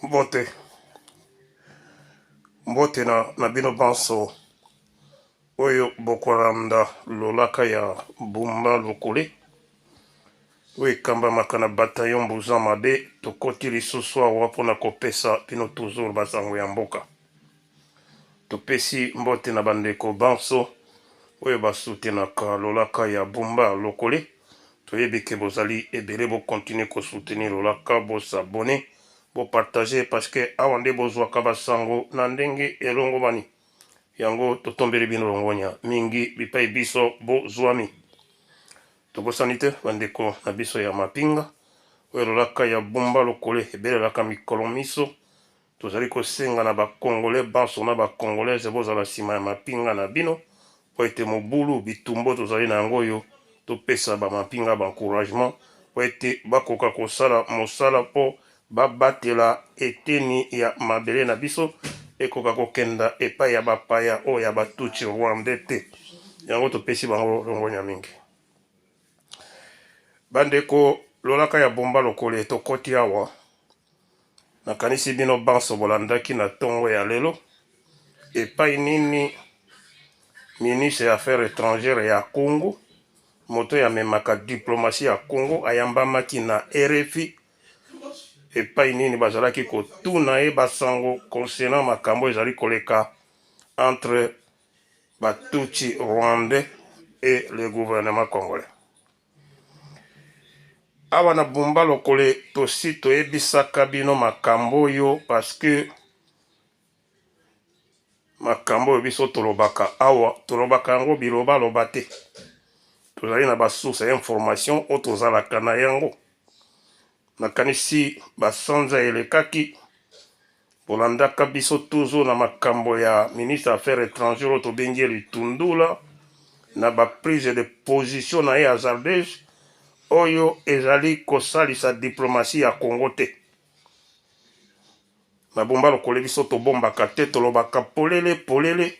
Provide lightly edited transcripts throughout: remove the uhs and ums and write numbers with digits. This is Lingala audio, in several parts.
Mbote na bino banso oyo bokolanda lolaka ya Bumba Lokole oyo ekambamaka na bataillon Buza Mabe. Tokoti lisusu awa mpona kopesa bino toujours basango ya mboka. Topesi mbote na bandeko banso oyo basutenaka lolaka ya Bumba Lokole. Toyebi ke bozali ebele bokontinue kosoutenir lolaka, bosabone, bopartage parce que awa nde bozwaka basango na ndenge elongomani. Yango totombeli bino longonya mingi bipai biso bozwami. Tobosani te bandeko na biso ya mapinga oyo lolaka ya Bumba Lokole ebelelaka mikolo miso. Tozali kosenga na bakongole banso na bakongolaise bozala nsima ya mapinga na bino po ete mobulu bitumbo tozali na yango oyo topesa bamapinga baencouragement po ete bakoka kosala mosala po babatela eteni ya mabele na biso ekoka kokenda epai ya bapaya oyo ya batuti rwandais te. Yango topesi bango longonya mingi. Bandeko lolaka ya Bumba Lokole tokoti awa nakanisi bino banso bolandaki na ntongo ya lelo epai nini ministre ya affaires étrangères ya Congo, moto ya memaka diplomatie ya Congo, ayambamaki na RFI epai nini bazalaki kotuna ye basango concernant makambo ezali koleka entre batuti rwandais et le gouvernement congolais. Awa na Bumba Lokole tosi toyebisaka bino makambo yo parce que makambo oyo biso tolobaka awa tolobaka yango biloba loba te. Tozali na basource ya information oyo tozalaka na yango. Nakanisi basanza elekaki bolandaka biso toujours na makambo ya ministre affaires étrangères oyo tobengi Litundula na baprise de position na ye hasardeuse oyo ezali kosalisa diplomatie ya Congo te. Na Bumba Lokole biso tobombaka te, tolobaka polele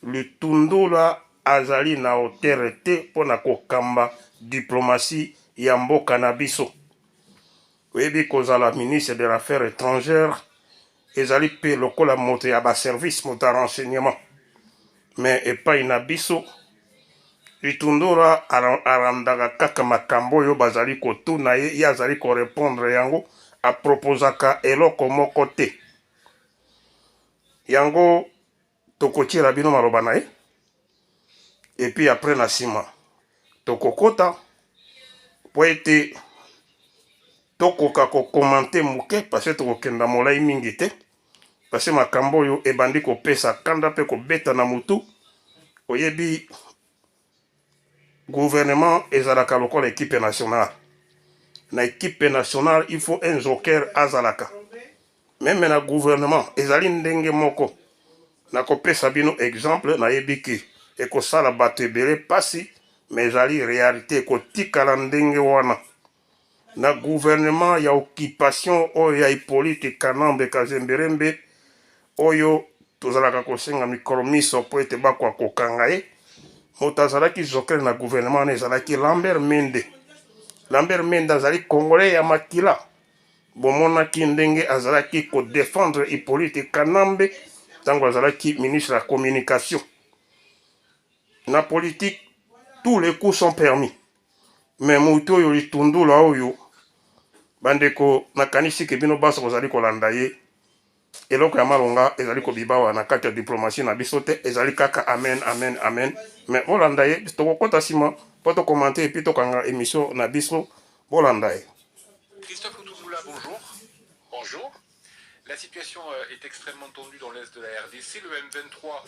Litundula azali na hauteur te mpona kokamba diplomatie ya mboka na biso. Oyebi kozala ministre de l'affaires étrangères ezali pe lokola moto ya baservice, moto ya renseignement. Mais epai na biso Litundula arandaka kaka makambo oyo bazali kotuna ye, ye azali korepondre yango, aproposaka eloko moko te. Yango tokotiela bino maloba na ye epi après na nsima tokokota po ete tokoka kokomante moke parce que tokokenda molai mingi te parce que makambo oyo ebandi kopesa kanda pe kobeta na mutu. Oyebi gouvernement ezalaka lokola équipe nationale. Na équipe nationale il faut un joker azalaka. Même na gouvernement ezali ndenge moko. Na kopesa bino exemple na yebiki ekosala bato ebele pasi mais ezali réalité ekotikala ndenge wana. Na gouvernement ya occupation oyo ya Hippolyte Kanambe Kazemberembe oyo tozalaka kosenga mikolo miso po ete bakwa kokanga ye. Moto azalaki joker na gouvernement ezalaki Lambert Mende. Lambert Mende azali congolais ya makila. Bomonaki ndenge azalaki kodefendre Hippolyte Kanambe tango azalaki ministre de la communication. Na politique, tous les coups sont permis. Mais moto oyo Litundula oyo bandeko nakanisi ke bino baso kozali kolanda ye eloko ya malonga ezali kobibawa na kati ya diplomatie na biso te, ezali kaka amen amen amen. Mais bolanda ye tokokota nsima po tokomante epi tokanga émission na biso bolanda ye. Christophe Lutumula, bonjour. Bonjour. La situation est extrêmement tendue dans l'est de la RDC. Le M23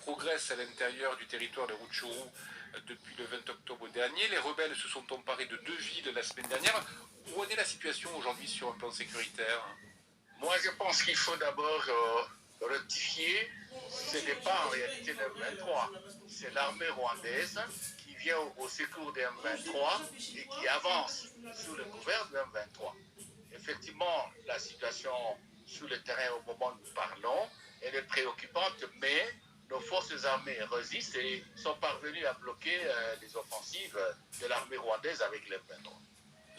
progresse à l'intérieur du territoire de Rutshuru depuis le 20 octobre dernier. Les rebelles se sont emparés de 2 villes la semaine dernière. Où en est la situation aujourd'hui sur un plan sécuritaire? Moi, je pense qu'il faut d'abord rectifier. Ce n'est pas en réalité le M23. C'est l'armée rwandaise qui vient au secours des M23 et qui avance sous le couvert du M23. Effectivement, la situation sur le terrain au moment où nous parlons, elle est préoccupante, mais nos forces armées résistent et sont parvenues à bloquer les offensives de l'armée rwandaise avec les M23.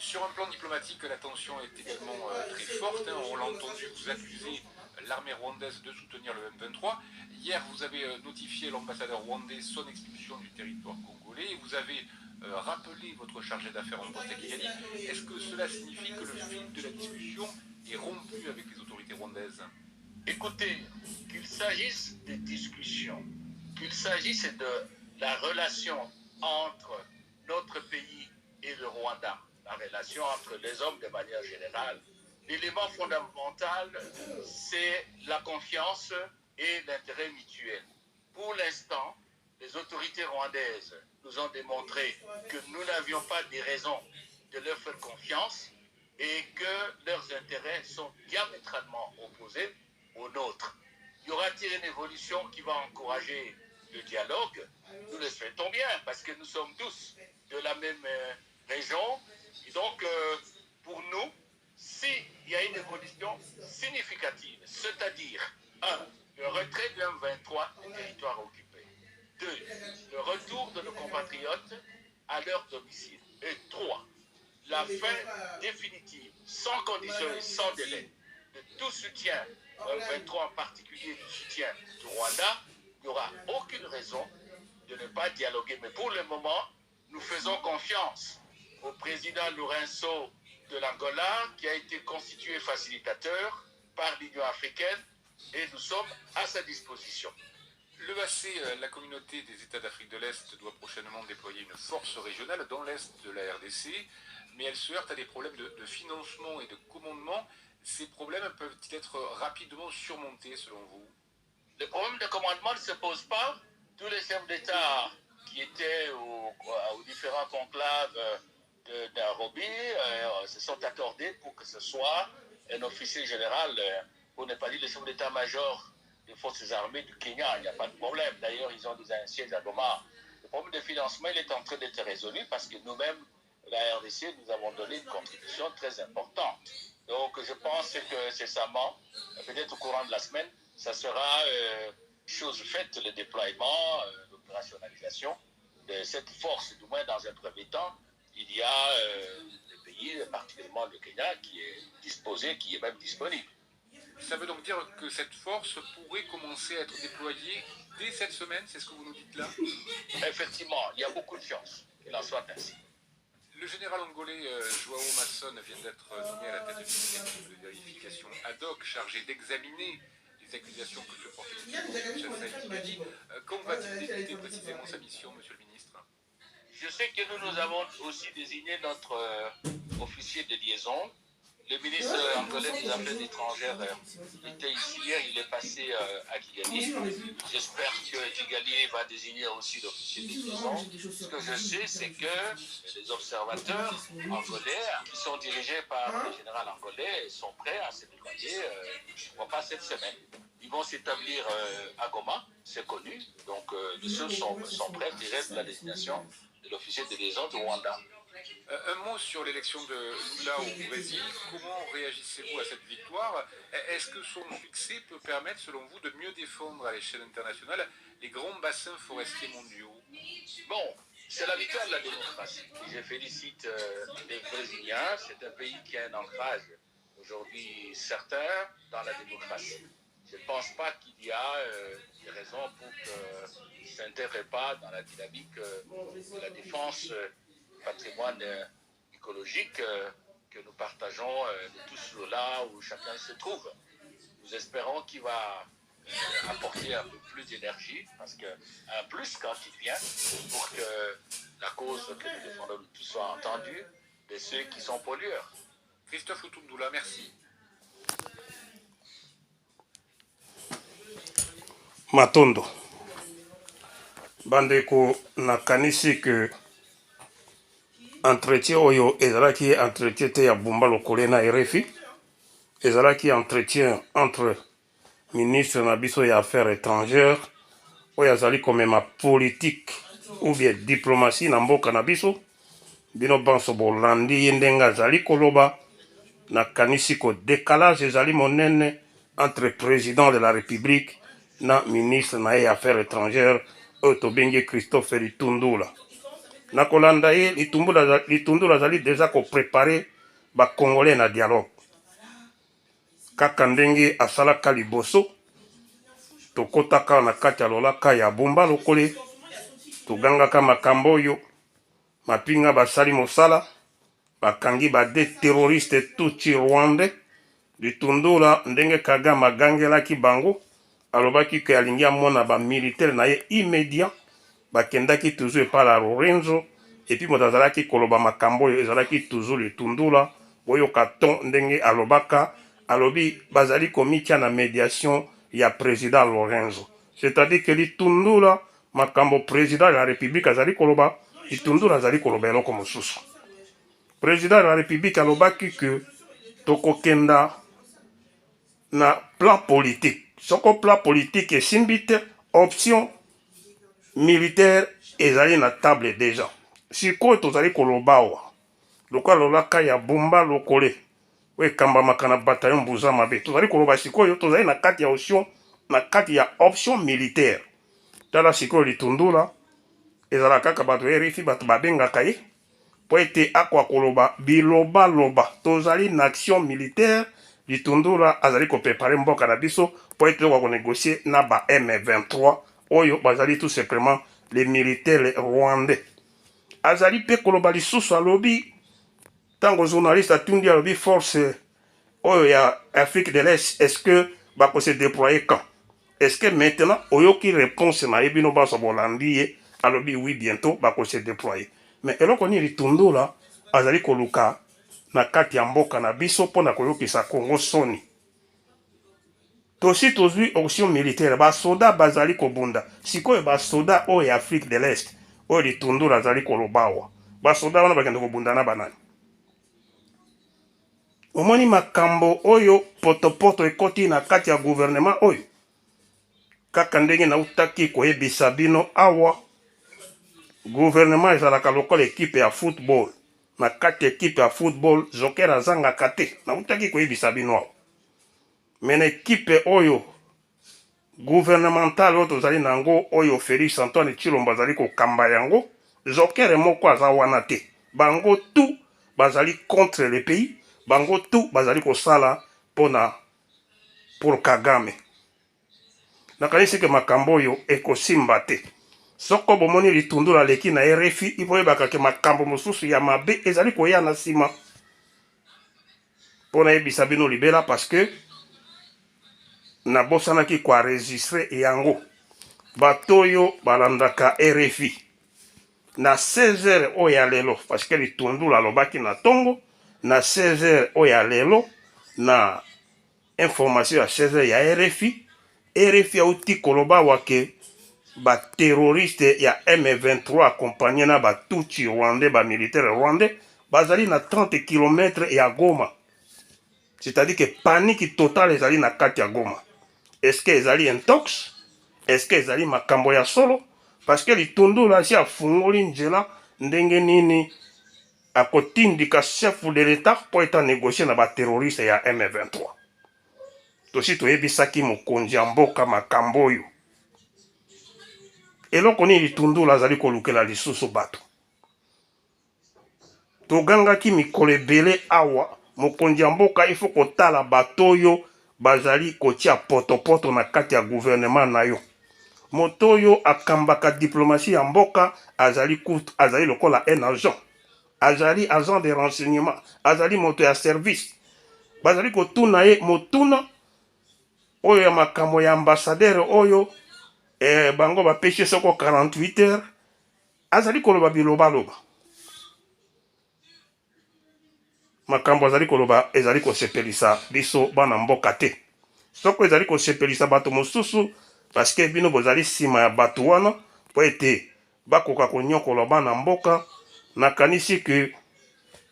Sur un plan diplomatique, la tension est également très forte. On l'a entendu, vous accusez l'armée rwandaise de soutenir le M23. Hier, vous avez notifié l'ambassadeur rwandais son expulsion du territoire congolais. Vous avez rappelé votre chargé d'affaires en poste à Kigali. Est-ce que cela signifie que le fil de la discussion est rompu avec les autorités rwandaises? Écoutez, qu'il s'agisse des discussions, qu'il s'agisse de la relation entre notre pays et le Rwanda, la relation entre les hommes de manière générale, l'élément fondamental, c'est la confiance et l'intérêt mutuel. Pour l'instant, les autorités rwandaises nous ont démontré que nous n'avions pas de raisons de leur faire confiance et que leurs intérêts sont diamétralement opposés aux nôtres. Y aura-t-il une évolution qui va encourager le dialogue? Nous le souhaitons bien parce que nous sommes tous de la même région. Et donc, pour nous, s'il y a une évolution significative, c'est-à-dire, 1, le retrait du M23 des territoires occupés, 2, le retour de nos compatriotes à leur domicile, et 3, la fin définitive, sans condition et sans délai, de tout soutien, M23 en particulier du soutien du Rwanda, il n'y aura aucune raison de ne pas dialoguer. Mais pour le moment, nous faisons confiance au président Lourenço de l'Angola, qui a été constitué facilitateur par l'Union africaine, et nous sommes à sa disposition. L'EAC, la communauté des États d'Afrique de l'Est, doit prochainement déployer une force régionale dans l'Est de la RDC, mais elle se heurte à des problèmes de financement et de commandement. Ces problèmes peuvent-ils être rapidement surmontés selon vous? Le problème de commandement ne se pose pas. Tous les chefs d'État qui étaient aux différents conclaves de Nairobi se sont accordés pour que ce soit un officier général, pour ne pas dire le chef d'état-major des forces armées du Kenya. Il n'y a pas de problème. D'ailleurs, ils ont déjà un siège à Goma. Le problème de financement, il est en train d'être résolu parce que nous-mêmes, la RDC, nous avons donné une contribution très importante. Donc, je pense que cessamment, peut-être au courant de la semaine, ça sera chose faite, le déploiement, l'opérationnalisation de cette force, du moins dans un premier temps. Il y a des pays, particulièrement le Kenya, qui est disposé, qui est même disponible. Ça veut donc dire que cette force pourrait commencer à être déployée dès cette semaine, c'est ce que vous nous dites là? Effectivement, il y a beaucoup de chances qu'il en soit ainsi. Le général angolais Joao Masson vient d'être nommé à la tête d'une équipe de vérification ad hoc chargée d'examiner les accusations que se portent les Quand va-t-il débuter précisément sa mission, monsieur le ministre? Je sais que nous avons aussi désigné notre officier de liaison. Le ministre angolais des Affaires étrangères était ici hier, il est passé à Kigali. J'espère que Kigali va désigner aussi l'officier de liaison. Ce que je sais, c'est que les observateurs angolais, qui sont dirigés par le général angolais, sont prêts à se déployer, je ne crois pas cette semaine. Ils vont s'établir à Goma, c'est connu. Donc, les choses sont prêts, il reste la désignation de l'officier de liaison du Rwanda. Un mot sur l'élection de Lula au Brésil. Comment réagissez-vous à cette victoire? Est-ce que son succès peut permettre, selon vous, de mieux défendre à l'échelle internationale les grands bassins forestiers mondiaux? Bon, c'est la victoire de la démocratie. Je félicite les Brésiliens. C'est un pays qui a un ancrage aujourd'hui certain dans la démocratie. Je ne pense pas qu'il y a des raisons pour qu'ils ne s'intègrent pas dans la dynamique de la défense patrimoine écologique que nous partageons de tous là où chacun se trouve. Nous espérons qu'il va apporter un peu plus d'énergie, parce qu'un plus quand il vient, pour que la cause que nous défendons tous soit entendue de ceux qui sont pollueurs. Christophe Lutundula, merci. Matondo bandeko nakanisi que entretien oyo ezalaki entretien te ya bumba lokole na RFI, ezalaki entretien entre ministre na biso ya affaires étrangères oyo azali komema politique ou bien diplomatie na mboka na biso. Bino banso bolandi ye ndenge azali koloba, nakanisi ko décalage ezali monene entre président de la République na ministre na ye affaires étrangères oyo tobengi Christophe Lutundula. na kolanda ye litundula azali deja koprepare bacongolais na dialogue kaka ndenge asalaka liboso tokotaka na kati ya lolaka ya bomba lokole togangaka makambo oyo mapinga basali mosala bakangi bade terroriste tuti rwandais litundula ndenge Kagame agangelaki bango alobaki ke alingi amona bamilitaire na ye immédiat bakendaki toujours epai la Lorenzo epuis moto azalaki koloba makambo oyo ezalaki toujours litundula boyoka ton ndenge alobaka alobi bazali komitia na médiation ya président Lorenzo, c'est-à-dire que litundula makambo président de la république azali koloba litundula azali koloba eloko mosusu. Président de la république alobaki que tokokenda na plan politique soko plan politique esimbi te option militaire ezali na table déjà sikoyo tozali koloba awa lokola lolaka ya bomba lokole ekambamaka na bataillon mbuza mabe tozali koloba sikoyo tozali na kati ya option na kati ya option militaire tala sikoyo litundula ezala kaka bato RFI bato babengaka ye po ete akwa koloba bilobaloba tozali na action militaire litundula azali koprepare mboka na biso po ete tokwa konégocier na ba M23 oyo bazali tout simplement les militaires rwandais azali pe koloba lisusu alobi tango journaliste atundi alobi force oyo ya Afrique de l'Est est-ce que bako se déployer quand est-ce que maintenant oyoki réponse na yebino baso bolandi ye alobi oui bientôt bako se déployer mais eloko ni litundula azali koluka na kati ya mboka na biso pona koyokisa Congo soni tosi tozwi option militaire basoda bazali kobunda sikoyo basoda oyo ya Afrique de l'Est oyo litundula azali kolobawa basoda wana bakende kobunda na banani omoni makambo oyo potopoto ekoti na kati ya gouvernement oyo kaka ndenge nautaki koyebisa bino awa gouvernement ezalaka lokola ekipe ya football na kati ekipe ya football joker azangaka te nautaki koyebisa bino awa mena ekipe oyo gouvernemental oyo tozali nango oyo Félix Antoine Tshilombo azali kokamba yango joker moko aza wana te bango tout bazali contre le pays bango tout bazali kosala pour Kagame nakanisi ke makambo oyo ekosimba te soko bomoni litundula leki na RFI iboyebaka ke makambo mosusu ya mabe ezali koya na nsima mpona yebisa bino libela parce que nabosanaki koenregistre yango bato oyo balandaka RFI na 16h oyo ya lelo parce que litundula alobaki na ntongo na 16h oyo ya lelo na information ya 16h ya RFI auti koloba wake ba terroriste ya M23 accompagné na ba tutsi rwandais ba militaire rwandais bazali na 30 km ya Goma, c'est-à-dire que panique totale ezali na kati ya Goma. Est-ce que ezali intox? Est-ce que ezali makambo ya solo? Parce que litundula si afungoli njela ndenge nini akotindika chef de l'état po eta négocier na ba terroriste ya M23. Tosi toyebisaki mokonzi ya mboka makambo oyo eloko nini litundula azali kolukela lisusu bato togangaki mikolo ebele awa mokonzi ya mboka ifo kotala bato oyo bazali kotia potopoto na kati ya gouvernement na yo moto oyo akambaka diplomatie ya mboka azali lokola un agent azali agent de renseignement azali moto ya service bazali kotuna ye motuna oyo ya makambo ya ambassadeur oyo bango bapeshe soko 48 heures azali koloba bilobaloba makambo azali koloba ezali kosepelisa biso bana mboka te soko ezali kosepelisa bato mosusu parce que bino bozali nsima ya bato wana po ete bakoka konyokola bana mboka nakanisi ke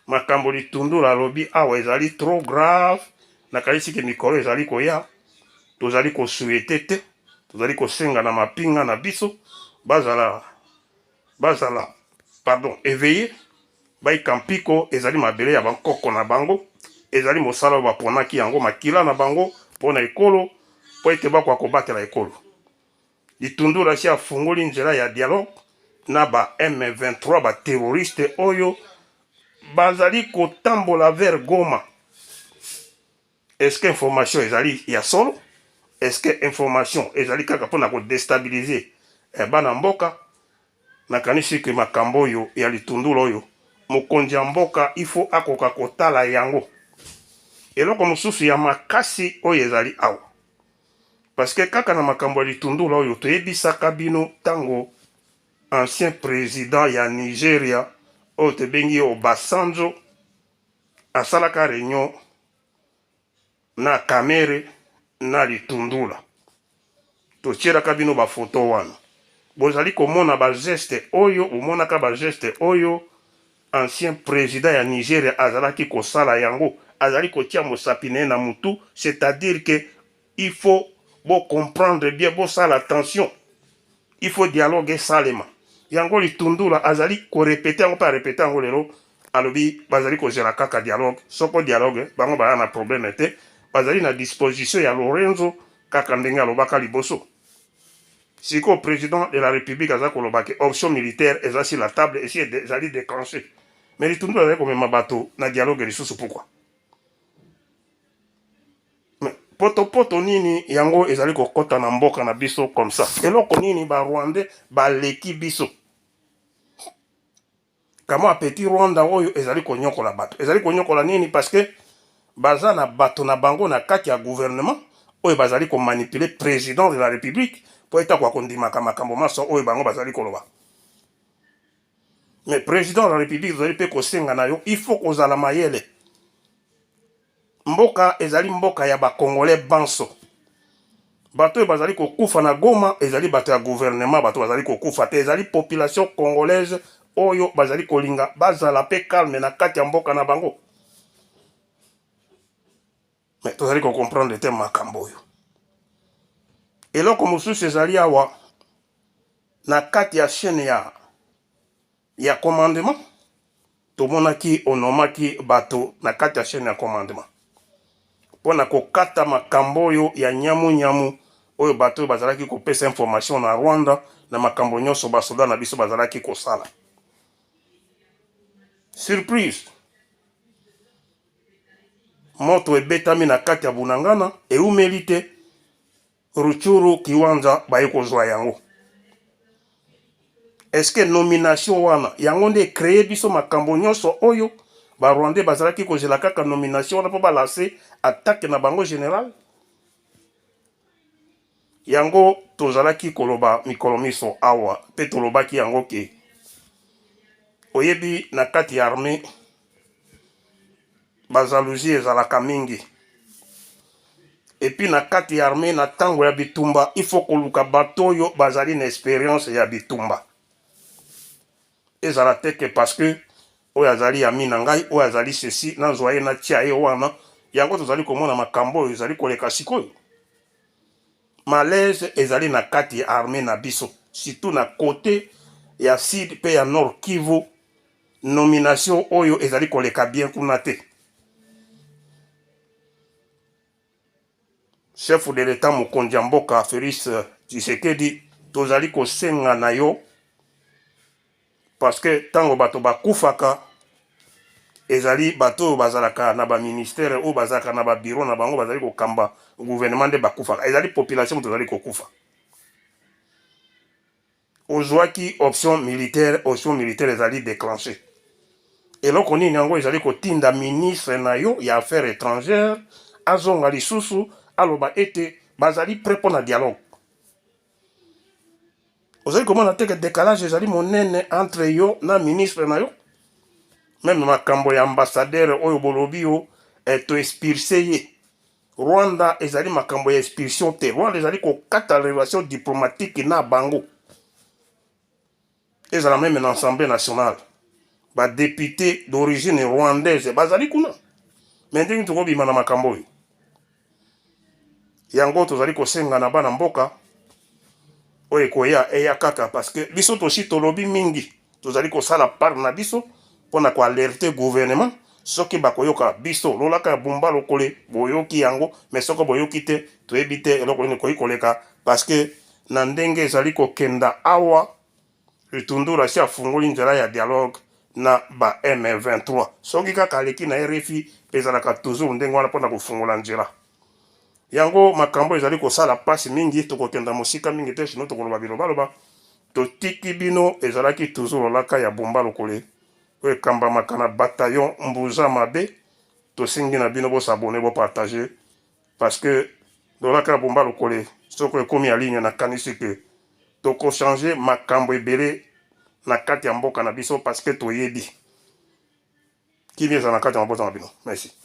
makambo litundula alobi awa ezali trop grave nakanisi ke mikolo ezali koya tozali kosuete te tozali kosenga na mapinga na biso bazala éveillé baika mpiko ezali mabele ya bankoko na bango ezali mosala oyo baponaki yango makila na bango mpona ekolo po ete bakwa kobatela ekolo litundula si afungoli nzela ya dialogue na ba M23 ba terroriste oyo bazali kotambola vers Goma. Est-ce que information ezali ya solo? Est-ce que information ezali kaka pona ko déstabiliser bana mboka? Nakanisi ke makambo oyo ya litundula oyo mokonzi ya mboka ifo akoka kotala yango. Eloko mosusu ya makasi oyo ezali awa. Parce que kaka na makambo ya litundula oyo toyebisaka bino tango ancien président ya Nigeria oyo tebengi Obasanjo asalaka réunion na Kamere na litundula. Totielaka bino ba photo wana. Bozali komona ba geste oyo, omonaka ba geste oyo ancien président ya Nigeria azalaki kosala yango, azali kotia mosapine na mutu, c'est-à-dire que il faut bon comprendre bien, bon ça l'attention. Il faut dialogue salema. Yango litundula azali ko répéter yango pas répéter yango lelo alobi bazali ko zela kaka dialogue, soko dialogue bango ba na problème te, bazali na disposition ya Lorenzo kaka ndenge alobaka liboso. Si le président de la République a dit option militaire est sur la table et si elle déclenché. Mais il tourne avec comme un bateau, na dialogue les sous pourquoi. Mais poto nini yango ezali ko kota na mboka na biso comme ça. Et là nini ba Rwandais ba leki biso. Kama petit Rwanda oyo ezali ko nyokola bato. Ezali ko nyokola nini parce que baza na bato na bango na kati ya gouvernement oyo bazali ko manipuler président de la République. Pour être quoi qu'on dit makambo maso oyo bango bazali koloba. Mais président de la République vous allez pe ko senga na yo, il faut ko zala mayele. Mboka ezali mboka ya ba congolais banso. Bato bazali ko kufa na Goma, ezali bato ya gouvernement, bato bazali ko kufa te, ezali population congolaise oyo bazali kolinga bazala pe calme na kati ya mboka na bango. Mais vous allez comprendre le thème makambo yo. Et là, comme vous savez, awa na kati ya chaîne ya commandement, to monaki onomaki bato na kati ya chaîne ya commandement. Pona ko kata makambo yo ya nyamu oyo bato bazalaki ko pesa information na Rwanda na makambo nyonso basoda na biso bazalaki ko sala. Surprise. Moto ebetami na kati ya Bunangana e umelite Ruchuru Kiwanja bayeko zwa yango. Est-ce que nomination wana yango nde créer biso makambo nyonso oyo ba Rwandais bazalaki ko zela kaka nomination wana po ba lancer attaque na bango général? Yango tozalaki koloba mikolo miso awa pe tolobaki yango ke oyebi na kati ya armée bazaluzi ezalaka mingi. Et puis na kati ya armée na tango ya bitumba il faut koluka bato yo bazali na expérience ya bitumba. Ezala teke parce que oyo azali ya mina ngai oyo azali ceci na zoye na tia ye wana yango tozali komona makambo oyo ezali koleka sikoyo. Malaise ezali na kati ya armée na biso surtout na côté ya sud pe ya nord Kivu nomination oyo ezali koleka bien kuna te. Chef de l'État mokonzi ya mboka Félix Tshisekedi tozali kosenga na yo parce que tango bato bakufaka ezali bato bazalaka na ba ministère ou bazalaka na ba bureau na bango bazali kokamba gouvernement de bakufaka ezali population tozali kokufa. Ozwaki option militaire ezali déclenché. Et loko nini yango ezali kotinda ministre na yo ya affaires étrangères azonga lisusu aloba ete bazali prêt pour na dialogue. Vous avez comment on a que décalage ezali monene entre yo na ministre na yo. Même makambo ya ambassadeur oyo bolobi yo to expulsé ye. Rwanda ezali makambo ya expulsion te. Rwanda ezali ko kata relation diplomatique na bango. Ezala même en Assemblée nationale. Ba député d'origine rwandaise bazali kuna. Maintenant tu kobima na makambo yo. Yango tozali kosenga na bana mboka oyo koya eya kaka parce que biso tosi tolobi mingi tozali kosala part na biso pona ko alerter gouvernement soki bakoyoka biso lolaka bumba lokole boyoki yango mais soko boyoki te toyebi te eloko nini koyi koleka parce que na ndenge ezali kokenda awa Lutundula si afungoli nzela ya dialogue na ba M23 soki kaka aleki na RFI ezalaka toujours ndenge wana mpona kofungola nzela yango makambo ezali kosala pasi mingi tokokenda mosika mingi te sino tokoloba bilobaloba totiki bino ezalaki toujours lolaka ya bomba lokole oyo ekambamaka na bataillon mbuza mabe tosingi na bino bosabone bopartage parce que lolaka ya bomba lokole soki ekomi ya ligne nakanisi ke tokochange makambo ebele na kati ya mboka na biso parce que toyebi kimi eza na kati ya mabota na bino. Merci.